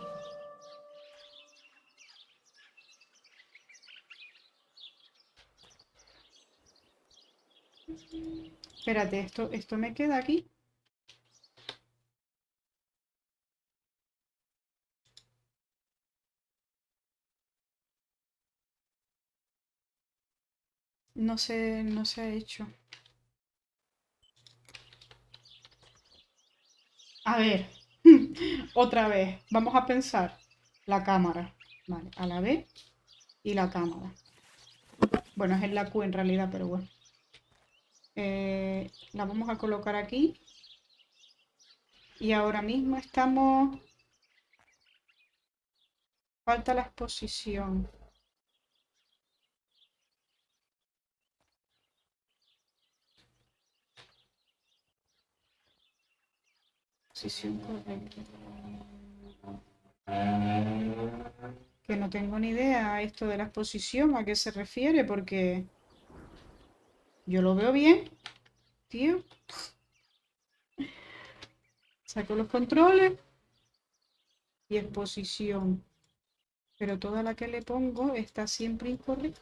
Espérate, esto me queda aquí. No se ha hecho. A ver. Otra vez. Vamos a pensar. La cámara. Vale, a la B y la cámara. Bueno, es en la Q en realidad, pero bueno. La vamos a colocar aquí. Y ahora mismo estamos... Falta la exposición. Exposición correcta. Que no tengo ni idea esto de la exposición, a qué se refiere, porque yo lo veo bien, tío. Saco los controles y exposición. Pero toda la que le pongo está siempre incorrecta.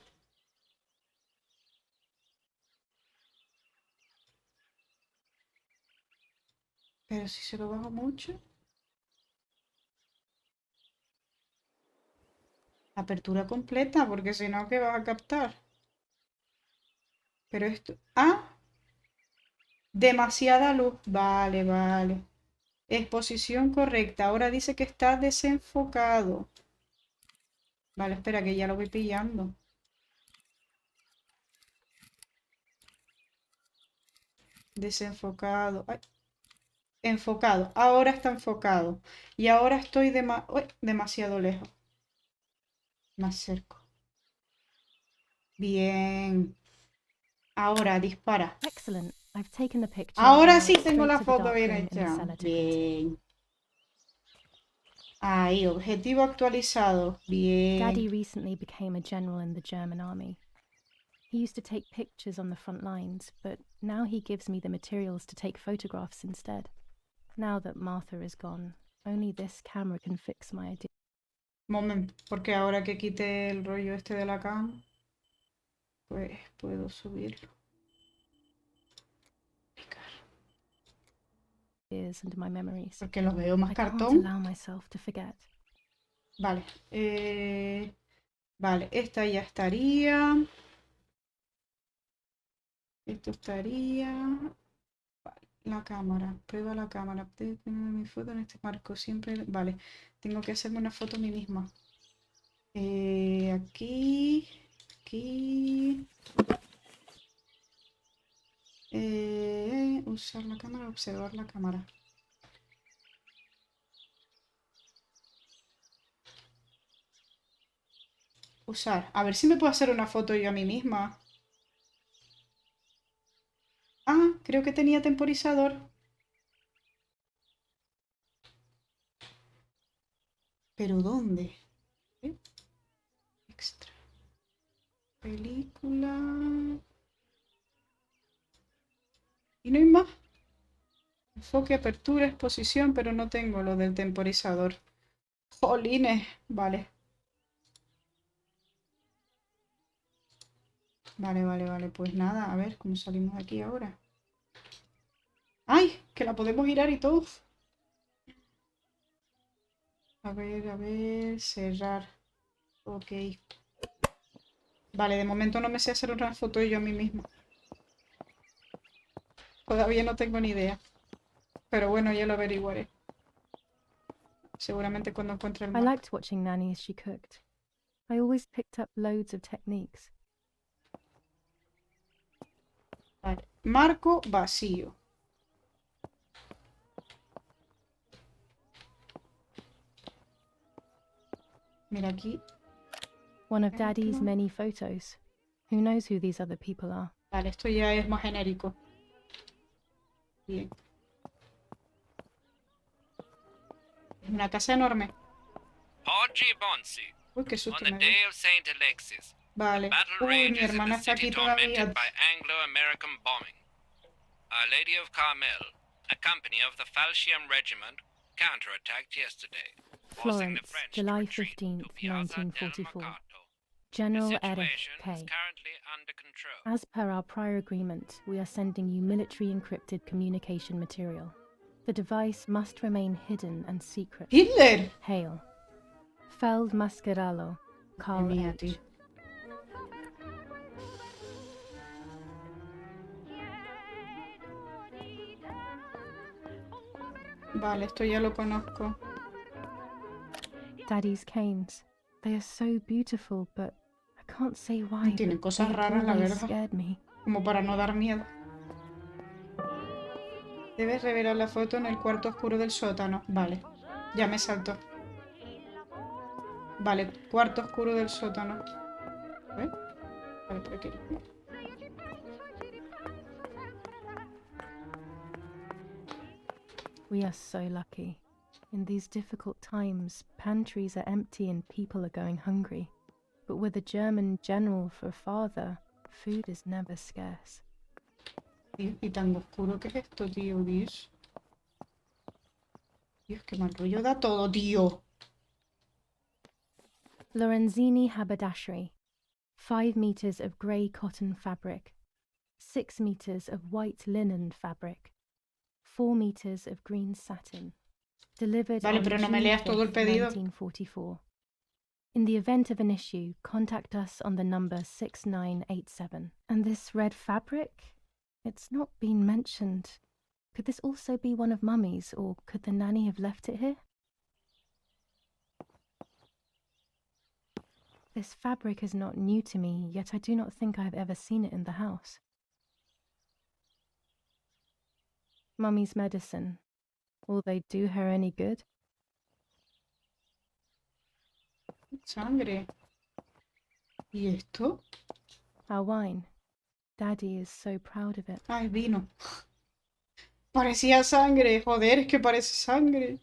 Pero si se lo bajo mucho. Apertura completa, porque si no, ¿qué vas a captar? Pero esto... Ah, demasiada luz. Vale, vale. Exposición correcta. Ahora dice que está desenfocado. Vale, espera, que ya lo voy pillando. Desenfocado. Ay, enfocado. Ahora está enfocado. Y ahora estoy demasiado lejos. Me acerco. Bien. Ahora dispara. Excellent. I've taken the picture. Ahora Now sí it's tengo straight la to the foto dark bien room in the hecha. cellar to fit. Bien. Ahí, objetivo actualizado. Bien. Daddy recently became a general in the German army. He used to take pictures on the front lines, but now he gives me the materials to take photographs instead. Now that Martha is gone, only this camera can fix my idea. Momento, porque ahora que quite el rollo este de la cama, pues puedo subirlo. And my memories. Porque lo veo más I can't cartón. allow myself to forget. Vale. Vale, esta ya estaría. Esto estaría. Vale, la cámara. Prueba la cámara. Puedo poner mi foto en este marco. Siempre. Vale. Tengo que hacerme una foto a mí misma. Aquí. Aquí. Usar la cámara, observar la cámara. Usar. A ver si me puedo hacer una foto yo a mí misma. Ah, creo que tenía temporizador. ¿Pero dónde? Extra. Película. Y no hay más. Enfoque, apertura, exposición, pero no tengo lo del temporizador. Jolines. Vale. Vale. Pues nada, a ver cómo salimos de aquí ahora. ¡Ay! Que la podemos girar y todo. A ver, cerrar. Ok. Vale, de momento no me sé hacer una foto yo a mí misma. Todavía no tengo ni idea. Pero bueno, ya lo averiguaré. Seguramente cuando encuentre el I mapa. liked watching Nanny as she cooked. I always picked up loads of techniques. Vale. Marco vacío. Mira aquí. One of Daddy's Ejemplo. many photos. Who knows who these other people are? Vale, esto ya es más genérico. Bien. Es una casa enorme. Porgy Bonsi, Uy, qué on susto the me dio. day of St. Alexis, the Vale. battle Uy, mi rages in hermana the está city aquí todavía. tormented by Anglo-American bombing. Our Lady of Carmel, a company of the Falchium Regiment, counterattacked yesterday, forcing the Florence, French July to retreat 15th, to Piazza del 1944. Mercato. The General Erich situation is K. currently under control. As per our prior agreement, we are sending you military encrypted communication material. The device must remain hidden and secret. ¡Hitler! Hail. Feld Mascheralo, Karl mía, H. tío. Vale, esto ya lo conozco. Daddy's canes. They are so beautiful, but I can't say why. Tienen but cosas they raras, la always verdad. scared me. Como para no dar miedo. Debes revelar la foto en el cuarto oscuro del sótano. Vale. Ya me saltó. Vale, cuarto oscuro del sótano. ¿Eh? Vale, por aquí. We are so lucky. In these difficult times, pantries are empty and people are going hungry. But with a German general for a father, food is never scarce. Tío, y tan oscuro que es esto, tío, Dios. Dios, qué mal rollo da todo, tío. Lorenzini haberdashery. 5 meters of grey cotton fabric. 6 meters of white linen fabric. 4 meters of green satin. Delivered Vale, on pero no me June leas todo el 5th, pedido. 1944. In the event of an issue, contact us on the number 6987. And this red fabric? It's not been mentioned. Could this also be one of Mummy's, or could the nanny have left it here? This fabric is not new to me, yet I do not think I have ever seen it in the house. Mummy's medicine. Will they do her any good? Sangre. ¿Y esto? Our wine. Daddy is so proud of it. Ay, vino. Parecía sangre. Joder, es que parece sangre.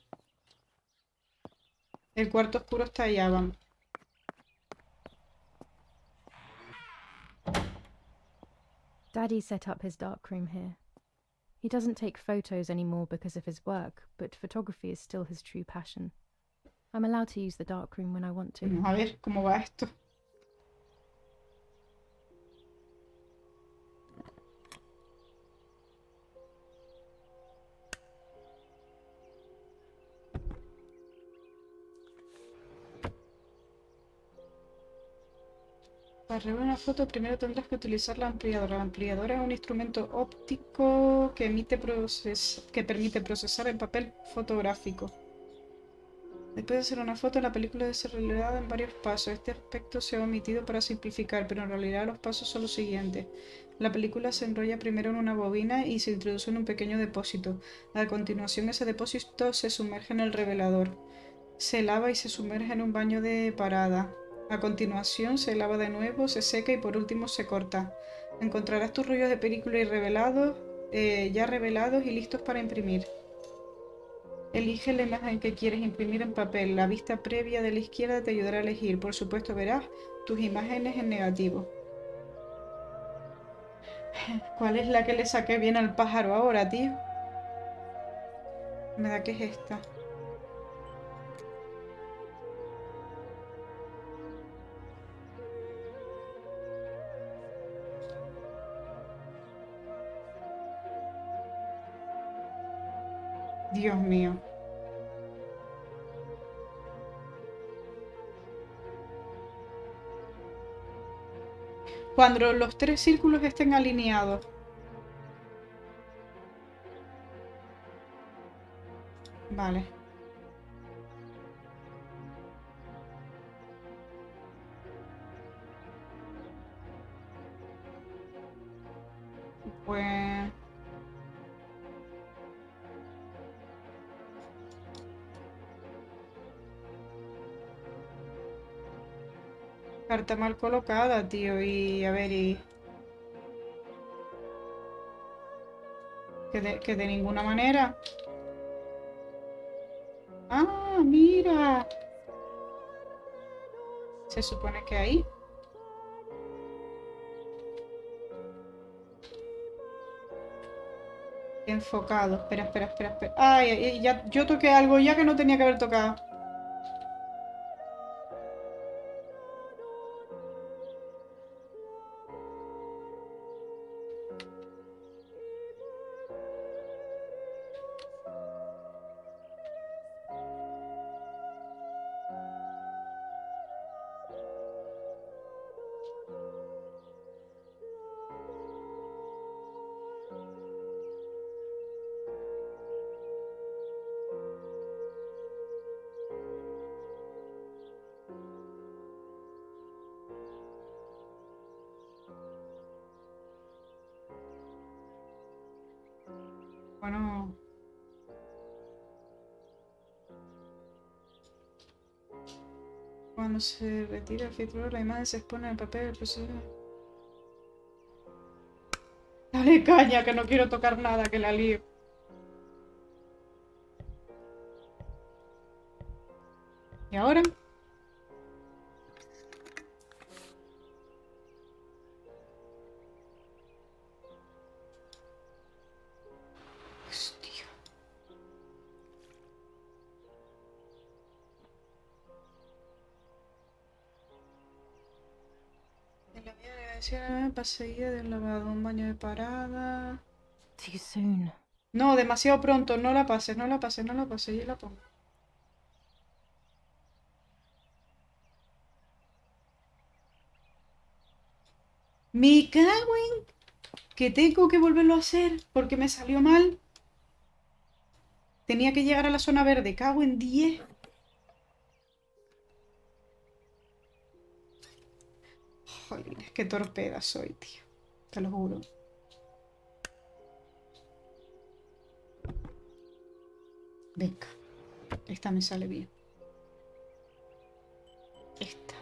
El cuarto oscuro está allá, vamos. Daddy set up his darkroom here. He doesn't take photos anymore because of his work, but photography is still his true passion. I'm allowed to use the darkroom when I want to. Vamos a ver cómo va esto. Para revelar una foto primero tendrás que utilizar la ampliadora. La ampliadora es un instrumento óptico que permite procesar el papel fotográfico. Después de hacer una foto, la película debe ser revelada en varios pasos. Este aspecto se ha omitido para simplificar, pero en realidad los pasos son los siguientes. La película se enrolla primero en una bobina y se introduce en un pequeño depósito. A continuación, ese depósito se sumerge en el revelador. Se lava y se sumerge en un baño de parada. A continuación, se lava de nuevo, se seca y por último se corta. Encontrarás tus rollos de película ya revelados y listos para imprimir. Elige la imagen que quieres imprimir en papel. La vista previa de la izquierda te ayudará a elegir. Por supuesto, verás tus imágenes en negativo. ¿Cuál es la que le saqué bien al pájaro ahora, tío? Me da que es esta. Dios mío. Cuando los 3 círculos estén alineados. Vale. Pues... Carta mal colocada, tío. Y a ver, y... Que de ninguna manera. Ah, mira. Se supone que ahí. Enfocado. Espera, espera, espera, espera. Ay, ay, ya, yo toqué algo ya que no tenía que haber tocado. Bueno, cuando se retira el filtro, la imagen se expone en el papel. Pues, dale caña, que no quiero tocar nada, que la lío. ¿Y ahora? Hostia. En la vía de dirección, paseía del lavado, un baño de parada. Too soon. No, demasiado pronto, no la pases, no la pases, no la pases, yo la pongo. Me cago en que tengo que volverlo a hacer porque me salió mal. Tenía que llegar a la zona verde, cago en 10. Jolines, qué torpeda soy, tío. Te lo juro. Venga, esta me sale bien. Esta.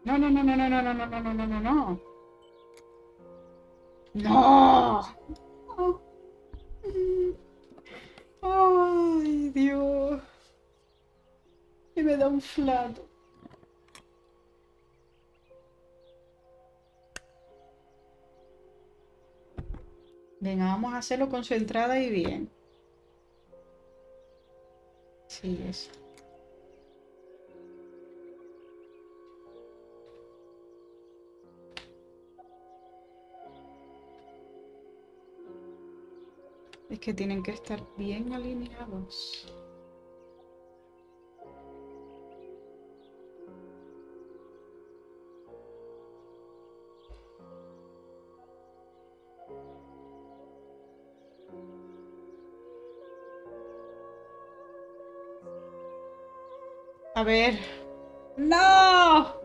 No, no, no, no, no, no, no, no, no, no, no, no, no. ¡No! Ay, Dios. Que me da un flato. Venga, vamos a hacerlo concentrada y bien. Sí, eso. Es que tienen que estar bien alineados. A ver. ¡No!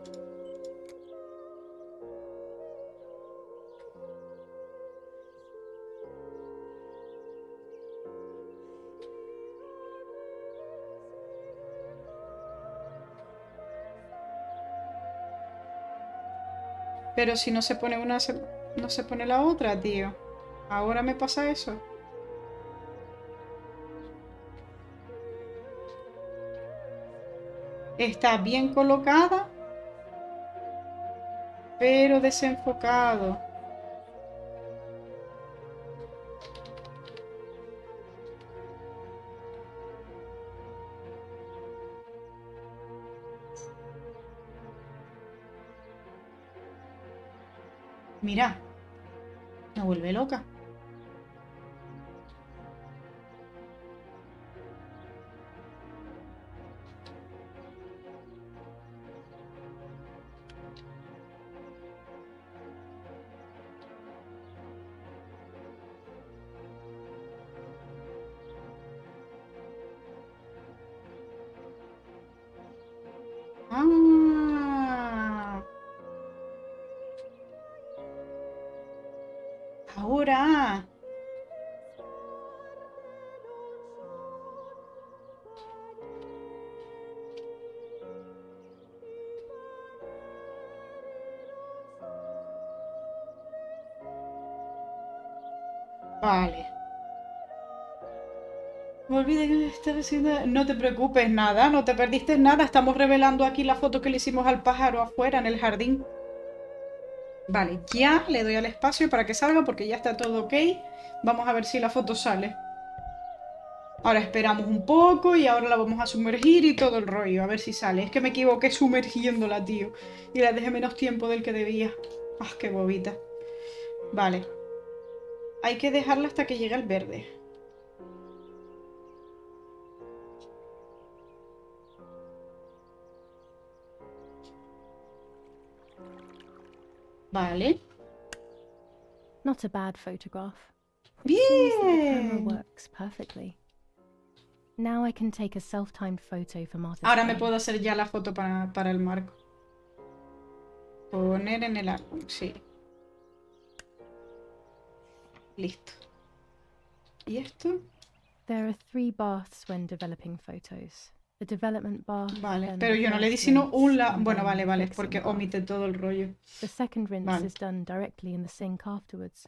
Pero si no se pone una, no se pone la otra, tío. Ahora me pasa eso. Está bien colocada, pero desenfocado. Mira, me vuelve loca. ahora. Vale. No olvides que estás haciendo... No te preocupes, nada, no te perdiste nada. Estamos revelando aquí la foto que le hicimos al pájaro afuera en el jardín. Vale, ya le doy al espacio para que salga porque ya está todo ok. Vamos a ver si la foto sale. Ahora esperamos un poco y ahora la vamos a sumergir y todo el rollo. A ver si sale. Es que me equivoqué sumergiéndola, tío. Y la dejé menos tiempo del que debía. Ah, qué bobita. Vale. Hay que dejarla hasta que llegue al verde. Vale. Not a bad photograph. It seems that the camera Bien. works perfectly. Now I can take a self-timed photo for Martha's Ahora me frame. puedo hacer ya la foto para el marco. Poner en el álbum, sí. Listo. ¿Y esto? There are 3 baths when developing photos. The development bath, Vale, then pero the yo no le di first sino un rinse, la... and Bueno, then vale, the vale, fixing porque bath. omite todo el rollo. The second rinse Vale. is done directly in the sink afterwards.